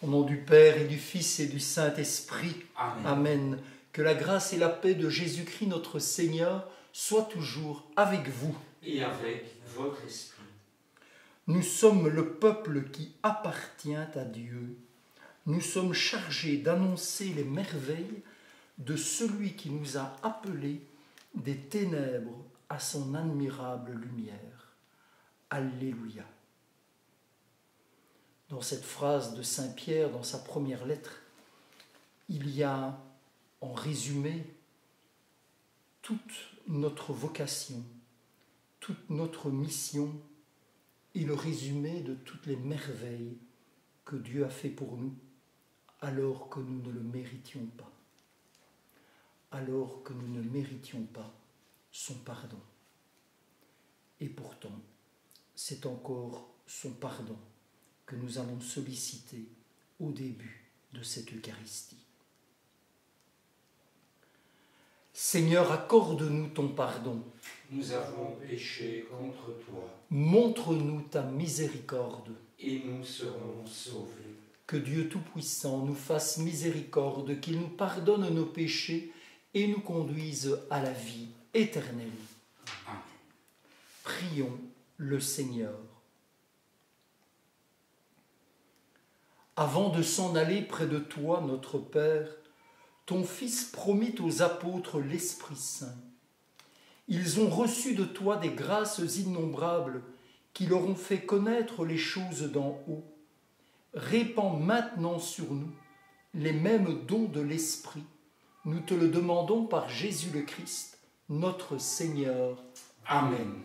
Au nom du Père et du Fils et du Saint-Esprit. Amen. Amen. Que la grâce et la paix de Jésus-Christ notre Seigneur soient toujours avec vous. Et avec votre esprit. Nous sommes le peuple qui appartient à Dieu. Nous sommes chargés d'annoncer les merveilles de celui qui nous a appelés des ténèbres à son admirable lumière. Alléluia. Dans cette phrase de Saint Pierre, dans sa première lettre, il y a en résumé toute notre vocation, toute notre mission et le résumé de toutes les merveilles que Dieu a fait pour nous alors que nous ne le méritions pas, alors que nous ne méritions pas son pardon. Et pourtant, c'est encore son pardon que nous allons solliciter au début de cette Eucharistie. Seigneur, accorde-nous ton pardon. Nous avons péché contre toi. Montre-nous ta miséricorde. Et nous serons sauvés. Que Dieu Tout-Puissant nous fasse miséricorde, qu'il nous pardonne nos péchés et nous conduise à la vie éternelle. Amen. Prions le Seigneur. Avant de s'en aller près de toi, notre Père, ton Fils promit aux apôtres l'Esprit Saint. Ils ont reçu de toi des grâces innombrables qui leur ont fait connaître les choses d'en haut. Répands maintenant sur nous les mêmes dons de l'Esprit. Nous te le demandons par Jésus le Christ, notre Seigneur. Amen.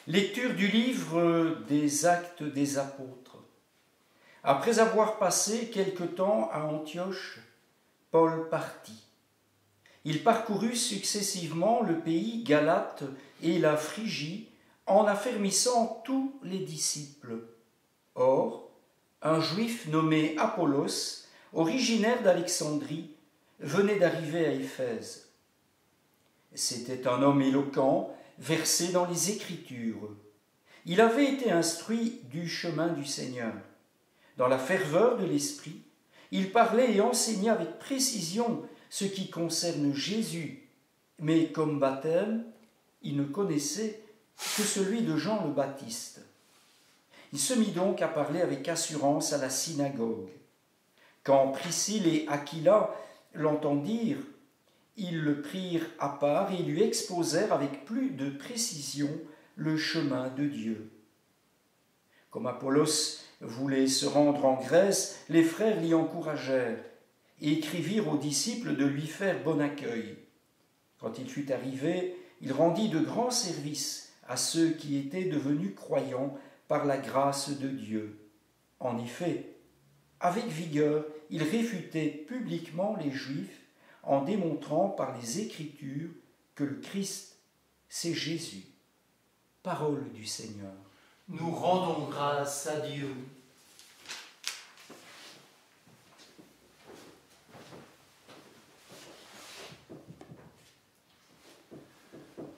Lecture du livre des Actes des Apôtres. Après avoir passé quelque temps à Antioche, Paul partit. Il parcourut successivement le pays Galate et la Phrygie en affermissant tous les disciples. Or, un juif nommé Apollos, originaire d'Alexandrie, venait d'arriver à Éphèse. C'était un homme éloquent, versé dans les Écritures. Il avait été instruit du chemin du Seigneur. Dans la ferveur de l'esprit, il parlait et enseignait avec précision ce qui concerne Jésus, mais comme baptême, il ne connaissait que celui de Jean le Baptiste. Il se mit donc à parler avec assurance à la synagogue. Quand Priscille et Aquila l'entendirent, ils le prirent à part et lui exposèrent avec plus de précision le chemin de Dieu. Comme Apollos voulait se rendre en Grèce, les frères l'y encouragèrent et écrivirent aux disciples de lui faire bon accueil. Quand il fut arrivé, il rendit de grands services à ceux qui étaient devenus croyants par la grâce de Dieu. En effet, avec vigueur, il réfutait publiquement les Juifs en démontrant par les Écritures que le Christ, c'est Jésus. Parole du Seigneur. Nous rendons grâce à Dieu.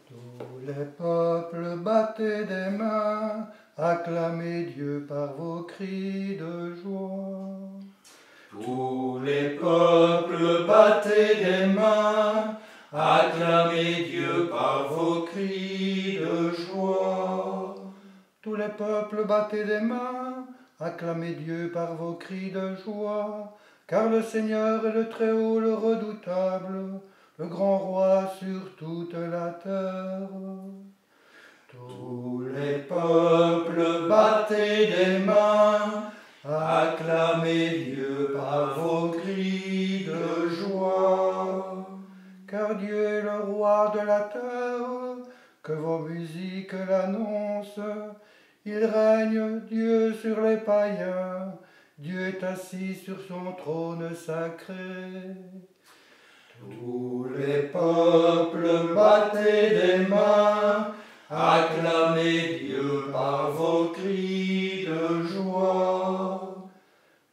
Tous les peuples, battez des mains, acclamez Dieu par vos cris de joie. Tous les peuples, battez des mains, acclamez Dieu par vos cris de joie. Tous les peuples, battez des mains, acclamez Dieu par vos cris de joie, car le Seigneur est le Très-Haut, le redoutable, le grand roi sur toute la terre. Tous les peuples, battez des mains, acclamez Dieu par vos cris de joie. Car Dieu est le roi de la terre, que vos musiques l'annoncent. Il règne, Dieu, sur les païens, Dieu est assis sur son trône sacré. Tous les peuples, battez des mains, acclamez Dieu par vos cris de joie.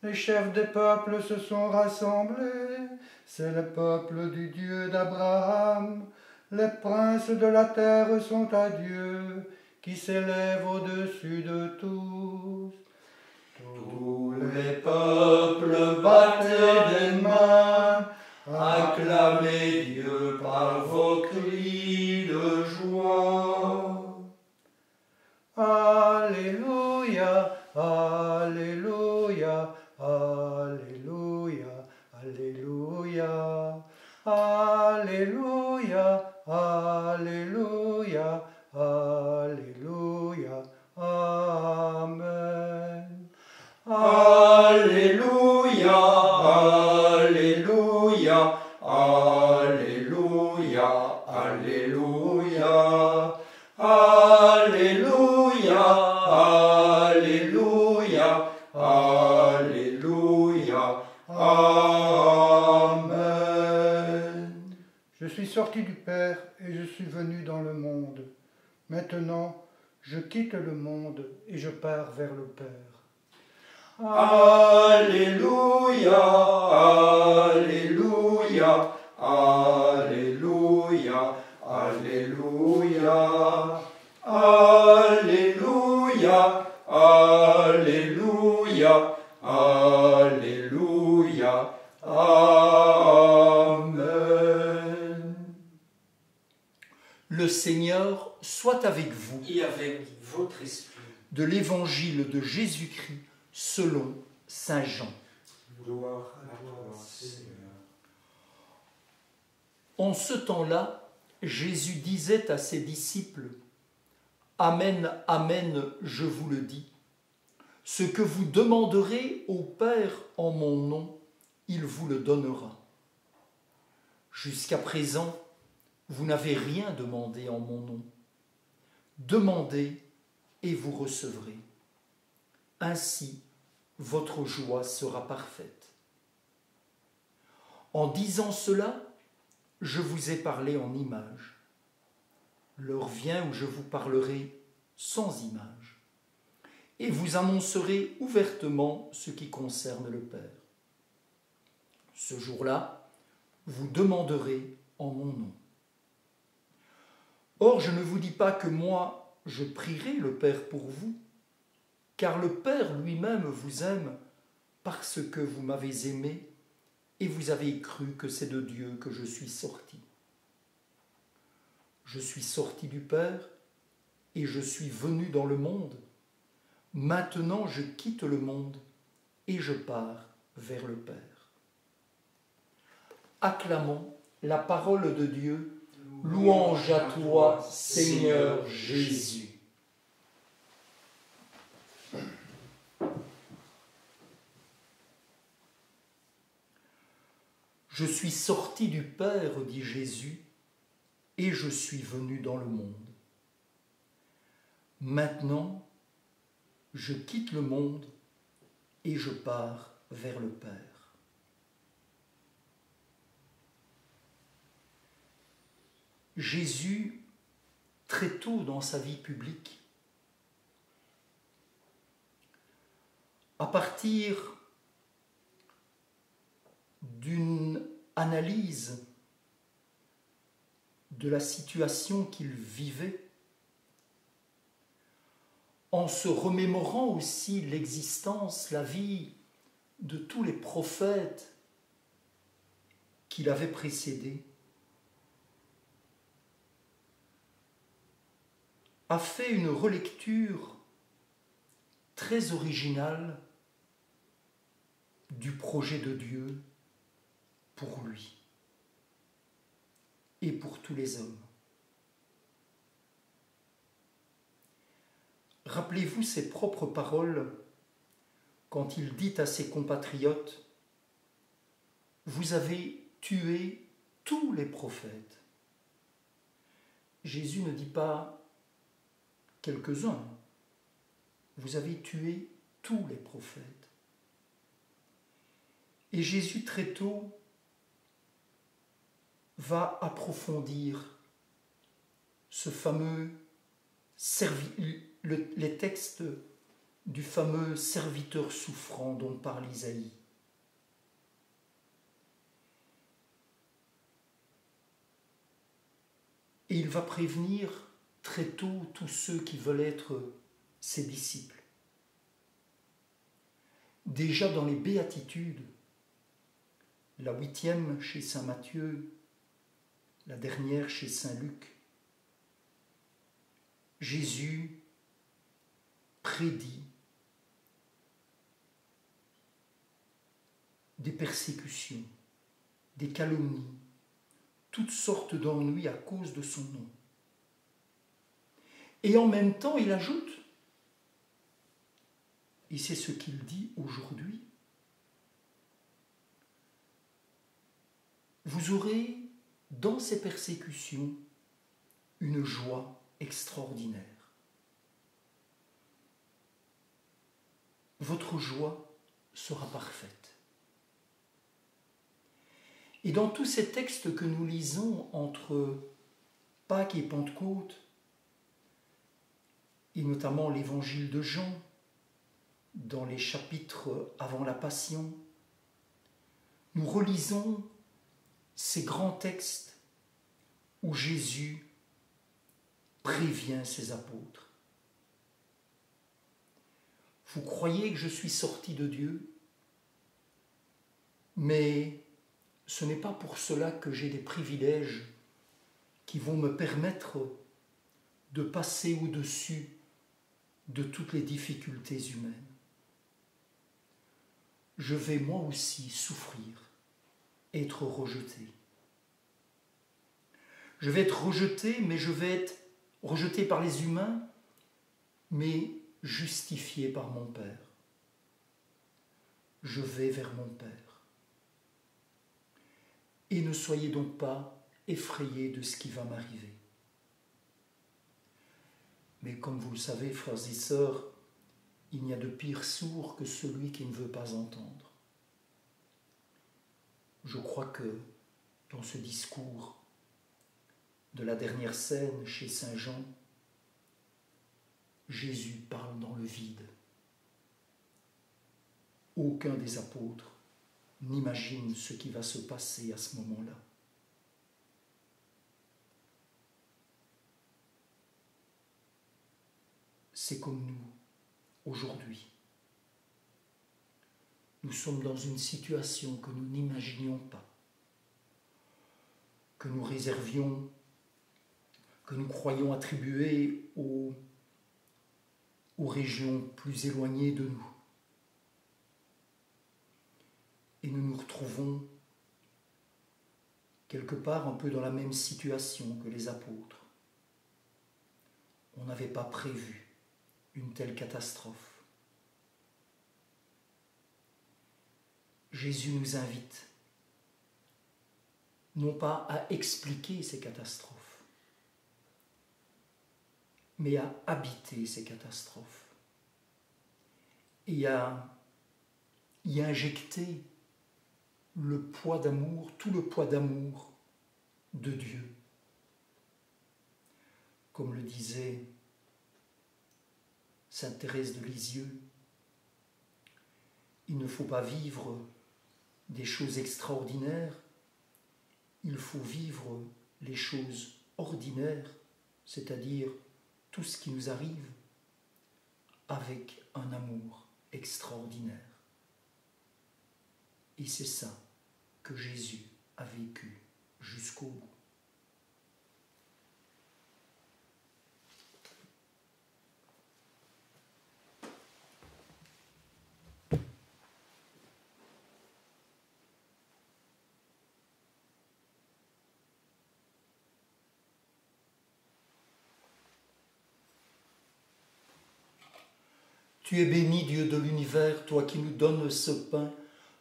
Les chefs des peuples se sont rassemblés, c'est le peuple du Dieu d'Abraham. Les princes de la terre sont à Dieu, qui s'élève au-dessus de tous. Tous les peuples battez des mains, acclamez Dieu par vos cris de joie. Alléluia, Alléluia, Alléluia, Alléluia, Alléluia, Alléluia, Alléluia, Amen. Alléluia, Alléluia, Alléluia, Alléluia, Alléluia, Alléluia, Alléluia, Amen. Je suis sorti du Père et je suis venu dans le monde. Maintenant, je quitte le monde et je pars vers le Père. Alléluia, Alléluia, Alléluia, Alléluia, Alléluia, Alléluia, Alléluia, Amen. Le Seigneur soit avec vous. Et avec votre esprit. De l'Évangile de Jésus-Christ selon saint Jean. Gloire à toi, Seigneur. En ce temps-là, Jésus disait à ses disciples, « Amen, Amen, je vous le dis, ce que vous demanderez au Père en mon nom, il vous le donnera. Jusqu'à présent, vous n'avez rien demandé en mon nom. Demandez et vous recevrez. Ainsi, votre joie sera parfaite. » En disant cela, je vous ai parlé en images. L'heure vient où je vous parlerai sans images, et vous annoncerez ouvertement ce qui concerne le Père. Ce jour-là, vous demanderez en mon nom. Or, je ne vous dis pas que moi, je prierai le Père pour vous, car le Père lui-même vous aime parce que vous m'avez aimé et vous avez cru que c'est de Dieu que je suis sorti. Je suis sorti du Père et je suis venu dans le monde. Maintenant, je quitte le monde et je pars vers le Père. Acclamons la parole de Dieu. Louange à toi, Seigneur Jésus. Je suis sorti du Père, dit Jésus, et je suis venu dans le monde. Maintenant, je quitte le monde et je pars vers le Père. Jésus, très tôt dans sa vie publique, à partir d'une analyse de la situation qu'il vivait, en se remémorant aussi l'existence, la vie de tous les prophètes qui l'avaient précédé, a fait une relecture très originale du projet de Dieu pour lui et pour tous les hommes. Rappelez-vous ses propres paroles quand il dit à ses compatriotes « Vous avez tué tous les prophètes ». Jésus ne dit pas quelques-uns, vous avez tué tous les prophètes. Et Jésus très tôt va approfondir ce fameux les textes du fameux serviteur souffrant dont parle Isaïe. Et il va prévenir très tôt tous ceux qui veulent être ses disciples. Déjà dans les béatitudes, la 8e chez saint Matthieu, la dernière chez saint Luc, Jésus prédit des persécutions, des calomnies, toutes sortes d'ennuis à cause de son nom. Et en même temps, il ajoute, et c'est ce qu'il dit aujourd'hui, vous aurez dans ces persécutions une joie extraordinaire. Votre joie sera parfaite. Et dans tous ces textes que nous lisons entre Pâques et Pentecôte, et notamment l'évangile de Jean, dans les chapitres avant la Passion, nous relisons ces grands textes où Jésus prévient ses apôtres. Vous croyez que je suis sorti de Dieu, mais ce n'est pas pour cela que j'ai des privilèges qui vont me permettre de passer au-dessus de toutes les difficultés humaines. Je vais moi aussi souffrir, être rejeté. Je vais être rejeté, mais je vais être rejeté par les humains, mais justifié par mon Père. Je vais vers mon Père. Et ne soyez donc pas effrayés de ce qui va m'arriver. Mais comme vous le savez, frères et sœurs, il n'y a de pire sourd que celui qui ne veut pas entendre. Je crois que dans ce discours de la dernière scène chez Saint Jean, Jésus parle dans le vide. Aucun des apôtres n'imagine ce qui va se passer à ce moment-là. C'est comme nous, aujourd'hui. Nous sommes dans une situation que nous n'imaginions pas, que nous réservions, que nous croyons attribuer aux régions plus éloignées de nous. Et nous nous retrouvons quelque part un peu dans la même situation que les apôtres. On n'avait pas prévu une telle catastrophe. Jésus nous invite non pas à expliquer ces catastrophes, mais à habiter ces catastrophes et à y injecter le poids d'amour, tout le poids d'amour de Dieu. Comme le disait Sainte Thérèse de Lisieux, il ne faut pas vivre des choses extraordinaires, il faut vivre les choses ordinaires, c'est-à-dire tout ce qui nous arrive, avec un amour extraordinaire. Et c'est ça que Jésus a vécu jusqu'au bout. Tu es béni, Dieu de l'univers, toi qui nous donnes ce pain,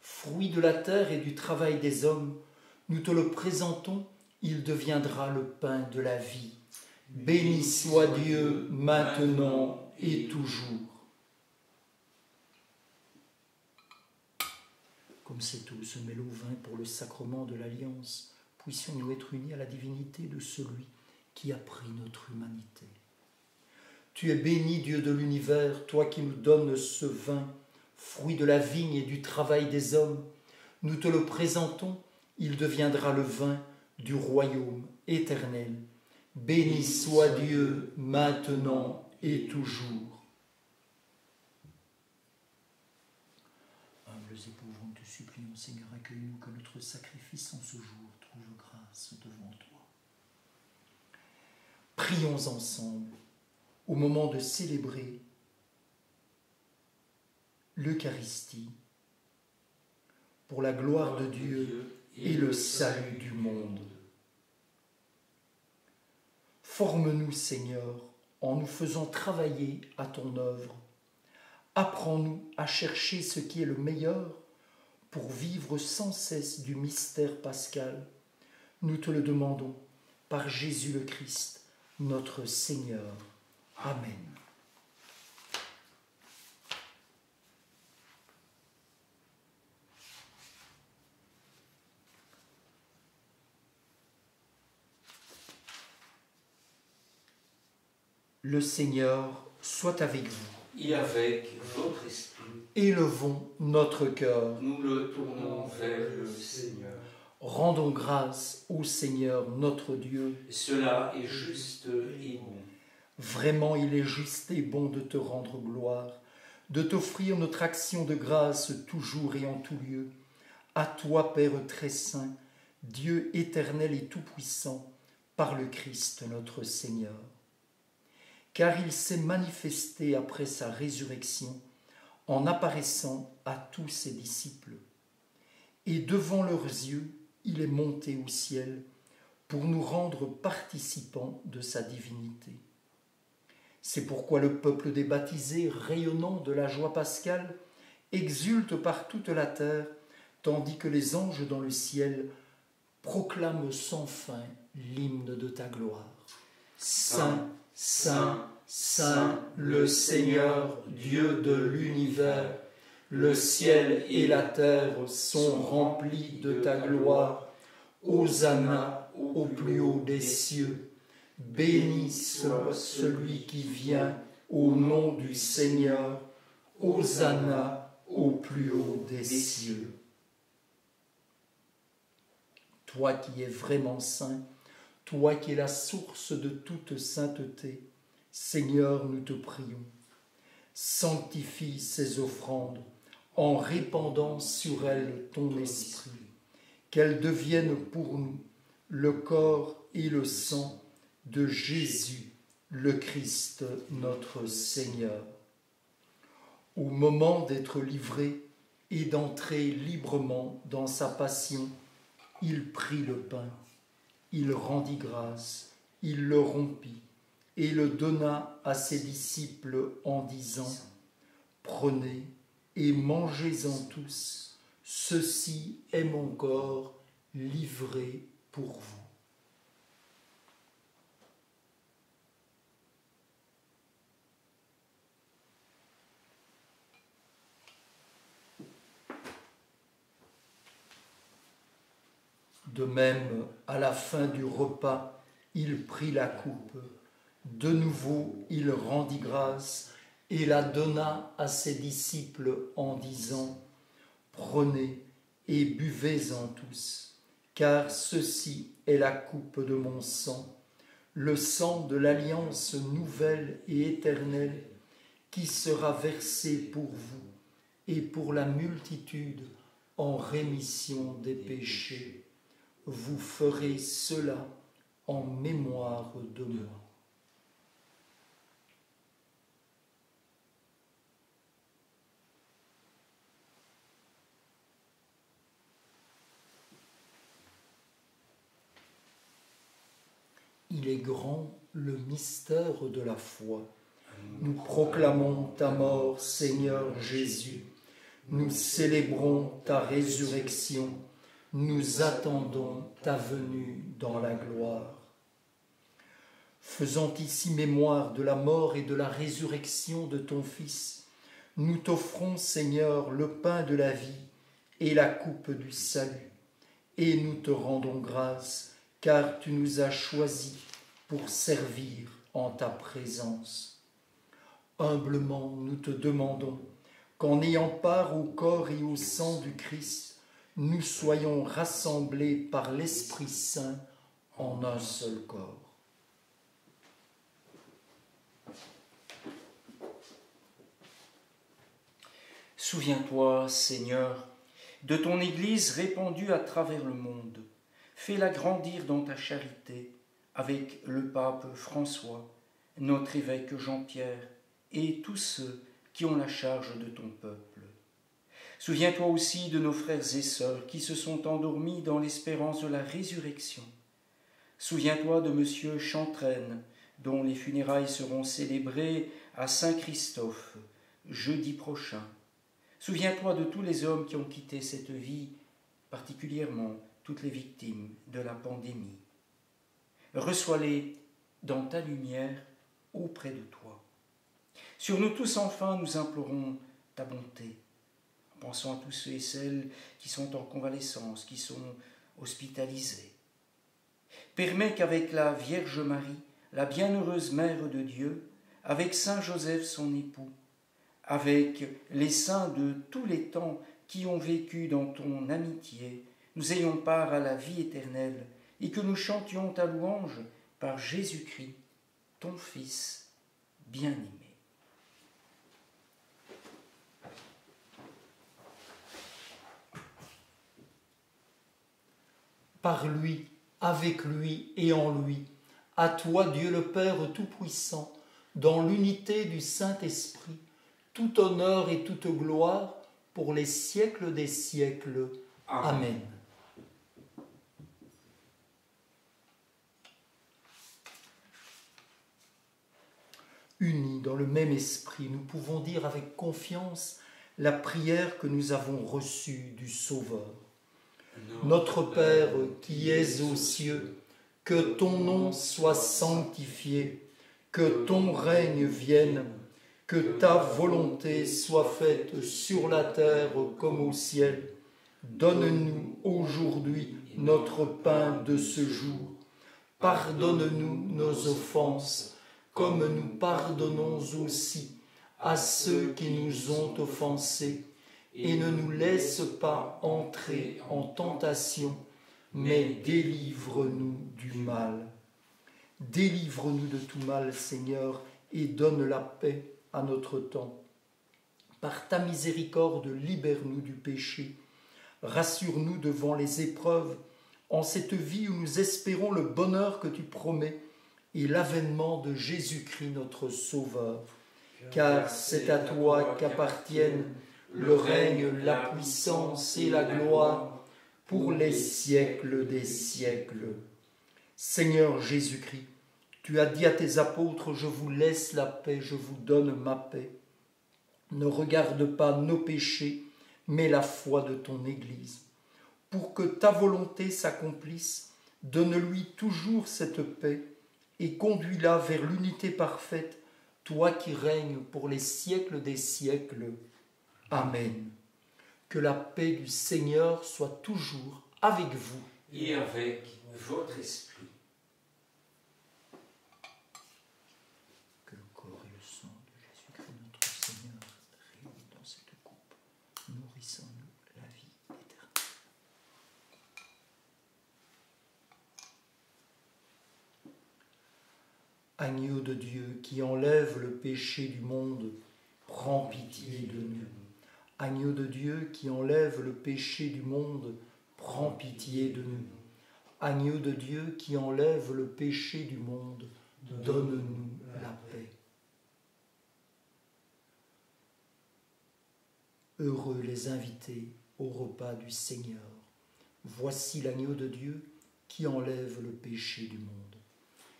fruit de la terre et du travail des hommes. Nous te le présentons, il deviendra le pain de la vie. Béni soit Dieu, maintenant et toujours. Comme cette eau se mêle au vin pour le sacrement de l'Alliance, puissions-nous être unis à la divinité de celui qui a pris notre humanité. Tu es béni, Dieu de l'univers, toi qui nous donnes ce vin, fruit de la vigne et du travail des hommes. Nous te le présentons, il deviendra le vin du royaume éternel. Béni soit Dieu, maintenant et toujours. Humbles et pauvres, nous te supplions, Seigneur, accueille-nous, que notre sacrifice en ce jour trouve grâce devant toi. Prions ensemble au moment de célébrer l'Eucharistie pour la gloire de Dieu et le salut du monde. Forme-nous, Seigneur, en nous faisant travailler à ton œuvre. Apprends-nous à chercher ce qui est le meilleur pour vivre sans cesse du mystère pascal. Nous te le demandons par Jésus le Christ, notre Seigneur. Amen. Le Seigneur soit avec vous. Et avec votre esprit, Élevons notre cœur. nous le tournons vers le Seigneur. Rendons grâce au Seigneur notre Dieu. Cela est juste et bon. Vraiment, il est juste et bon de te rendre gloire, de t'offrir notre action de grâce toujours et en tout lieu. À toi, Père très saint, Dieu éternel et tout-puissant, par le Christ notre Seigneur. Car il s'est manifesté après sa résurrection en apparaissant à tous ses disciples. Et devant leurs yeux, il est monté au ciel pour nous rendre participants de sa divinité. C'est pourquoi le peuple des baptisés, rayonnant de la joie pascale, exulte par toute la terre, tandis que les anges dans le ciel proclament sans fin l'hymne de ta gloire. Saint, Saint, Saint, le Seigneur, Dieu de l'univers, le ciel et la terre sont remplis de ta gloire. Hosanna au plus haut des cieux. Béni soit celui qui vient au nom du Seigneur. Hosanna au plus haut des cieux. Toi qui es vraiment saint, toi qui es la source de toute sainteté, Seigneur, nous te prions. Sanctifie ces offrandes en répandant sur elles ton esprit, qu'elles deviennent pour nous le corps et le sang de Jésus, le Christ, notre Seigneur. Au moment d'être livré et d'entrer librement dans sa passion, il prit le pain, il rendit grâce, il le rompit et le donna à ses disciples en disant : Prenez et mangez-en tous, ceci est mon corps livré pour vous. De même, à la fin du repas, il prit la coupe. De nouveau, il rendit grâce et la donna à ses disciples en disant : Prenez et buvez-en tous, car ceci est la coupe de mon sang, le sang de l'alliance nouvelle et éternelle, qui sera versé pour vous et pour la multitude en rémission des péchés. Vous ferez cela en mémoire de moi. Il est grand le mystère de la foi. Nous proclamons ta mort, Seigneur Jésus. Nous célébrons ta résurrection. Nous attendons ta venue dans la gloire. Faisant ici mémoire de la mort et de la résurrection de ton Fils, nous t'offrons, Seigneur, le pain de la vie et la coupe du salut. Et nous te rendons grâce, car tu nous as choisis pour servir en ta présence. Humblement, nous te demandons qu'en ayant part au corps et au sang du Christ, nous soyons rassemblés par l'Esprit Saint en un seul corps. Souviens-toi, Seigneur, de ton Église répandue à travers le monde. Fais-la grandir dans ta charité avec le pape François, notre évêque Jean-Pierre et tous ceux qui ont la charge de ton peuple. Souviens-toi aussi de nos frères et sœurs qui se sont endormis dans l'espérance de la résurrection. Souviens-toi de Monsieur Chantraine, dont les funérailles seront célébrées à Saint-Christophe, jeudi prochain. Souviens-toi de tous les hommes qui ont quitté cette vie, particulièrement toutes les victimes de la pandémie. Reçois-les dans ta lumière auprès de toi. Sur nous tous, enfin, nous implorons ta bonté, en pensant à tous ceux et celles qui sont en convalescence, qui sont hospitalisés. Permets qu'avec la Vierge Marie, la bienheureuse Mère de Dieu, avec Saint Joseph son époux, avec les saints de tous les temps qui ont vécu dans ton amitié, nous ayons part à la vie éternelle et que nous chantions ta louange par Jésus-Christ, ton Fils bien-aimé. Par lui, avec lui et en lui, à toi Dieu le Père Tout-Puissant, dans l'unité du Saint-Esprit, tout honneur et toute gloire pour les siècles des siècles. Amen. Unis dans le même esprit, nous pouvons dire avec confiance la prière que nous avons reçue du Sauveur. Notre Père qui es aux cieux, que ton nom soit sanctifié, que ton règne vienne, que ta volonté soit faite sur la terre comme au ciel. Donne-nous aujourd'hui notre pain de ce jour. Pardonne-nous nos offenses, comme nous pardonnons aussi à ceux qui nous ont offensés. Et ne nous laisse pas entrer en tentation, mais délivre-nous du mal. Délivre-nous de tout mal, Seigneur, et donne la paix à notre temps. Par ta miséricorde, libère-nous du péché. Rassure-nous devant les épreuves, en cette vie où nous espérons le bonheur que tu promets et l'avènement de Jésus-Christ notre Sauveur. Car c'est à toi qu'appartiennent le règne, la puissance et la gloire pour les siècles des siècles. Seigneur Jésus-Christ, tu as dit à tes apôtres, je vous laisse la paix, je vous donne ma paix. Ne regarde pas nos péchés, mais la foi de ton Église. Pour que ta volonté s'accomplisse, donne-lui toujours cette paix et conduis-la vers l'unité parfaite, toi qui règnes pour les siècles des siècles. Amen. Que la paix du Seigneur soit toujours avec vous. Et avec votre esprit. Que le corps et le sang de Jésus-Christ notre Seigneur, réunis dans cette coupe, nourrissons-nous la vie éternelle. Agneau de Dieu qui enlève le péché du monde, prends pitié de nous. Agneau de Dieu qui enlève le péché du monde, prends pitié de nous. Agneau de Dieu qui enlève le péché du monde, donne-nous la paix. Heureux les invités au repas du Seigneur. Voici l'agneau de Dieu qui enlève le péché du monde.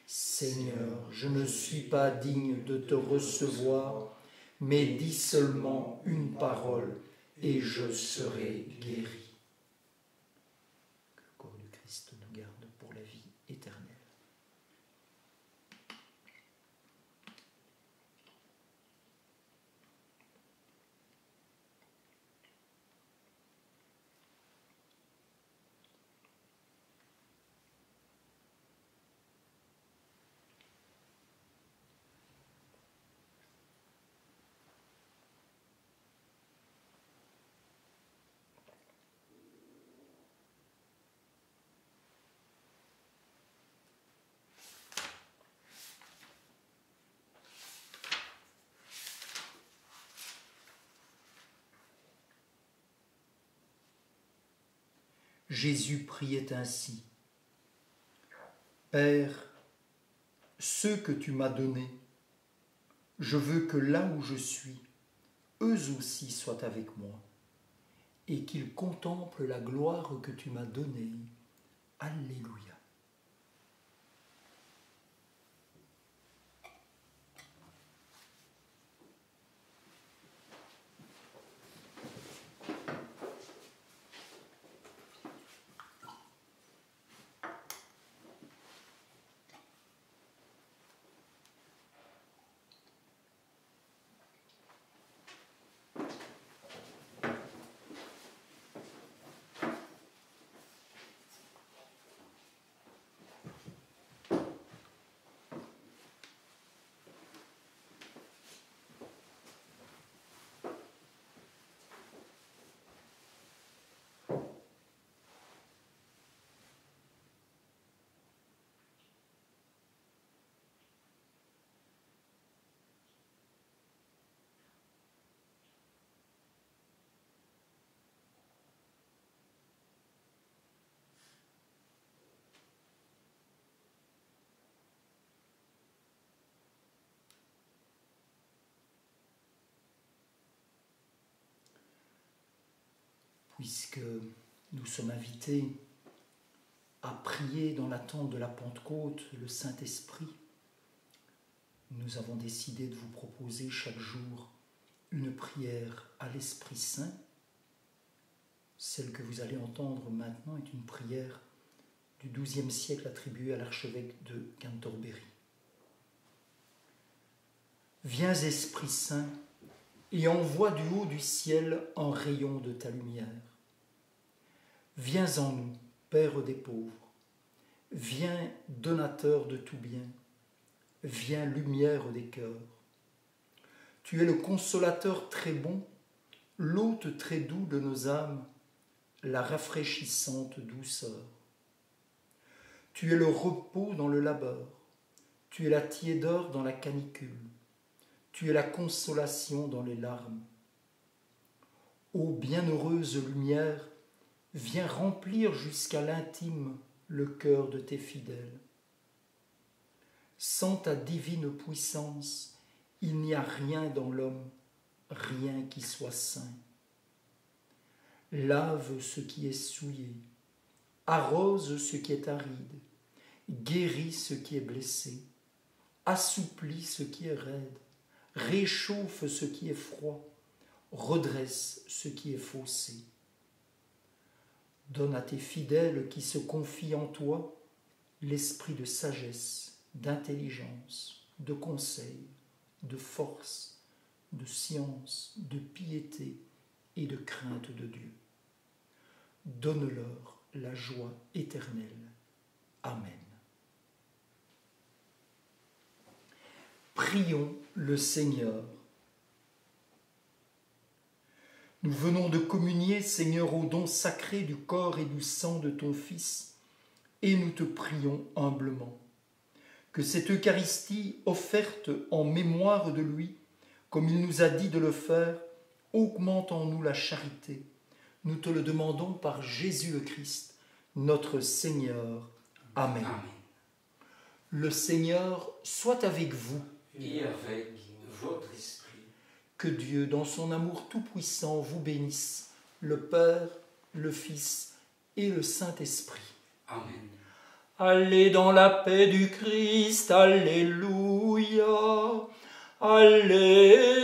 Seigneur, je ne suis pas digne de te recevoir, mais dis seulement une parole et je serai guéri. Que le corps du Christ nous garde pour la vie éternelle. Jésus priait ainsi. Père, ceux que tu m'as donnés, je veux que là où je suis, eux aussi soient avec moi, et qu'ils contemplent la gloire que tu m'as donnée. Alléluia. Puisque nous sommes invités à prier dans l'attente de la Pentecôte, le Saint-Esprit, nous avons décidé de vous proposer chaque jour une prière à l'Esprit Saint. Celle que vous allez entendre maintenant est une prière du XIIe siècle attribuée à l'archevêque de Canterbury. Viens, Esprit Saint, et envoie du haut du ciel un rayon de ta lumière. Viens en nous, Père des pauvres, viens donateur de tout bien, viens lumière des cœurs. Tu es le consolateur très bon, l'hôte très doux de nos âmes, la rafraîchissante douceur. Tu es le repos dans le labeur, tu es la tiédeur dans la canicule, tu es la consolation dans les larmes. Ô bienheureuse lumière, viens remplir jusqu'à l'intime le cœur de tes fidèles. Sans ta divine puissance, il n'y a rien dans l'homme, rien qui soit saint. Lave ce qui est souillé, arrose ce qui est aride, guéris ce qui est blessé, assouplis ce qui est raide, réchauffe ce qui est froid, redresse ce qui est faussé. Donne à tes fidèles qui se confient en toi l'esprit de sagesse, d'intelligence, de conseil, de force, de science, de piété et de crainte de Dieu. Donne-leur la joie éternelle. Amen. Prions le Seigneur. Nous venons de communier, Seigneur, au don sacré du corps et du sang de ton Fils, et nous te prions humblement que cette Eucharistie offerte en mémoire de lui, comme il nous a dit de le faire, augmente en nous la charité. Nous te le demandons par Jésus le Christ, notre Seigneur. Amen. Amen. Le Seigneur soit avec vous. Et avec votre esprit. Que Dieu, dans son amour tout-puissant, vous bénisse, le Père, le Fils et le Saint-Esprit. Amen. Allez dans la paix du Christ, Alléluia, Alléluia.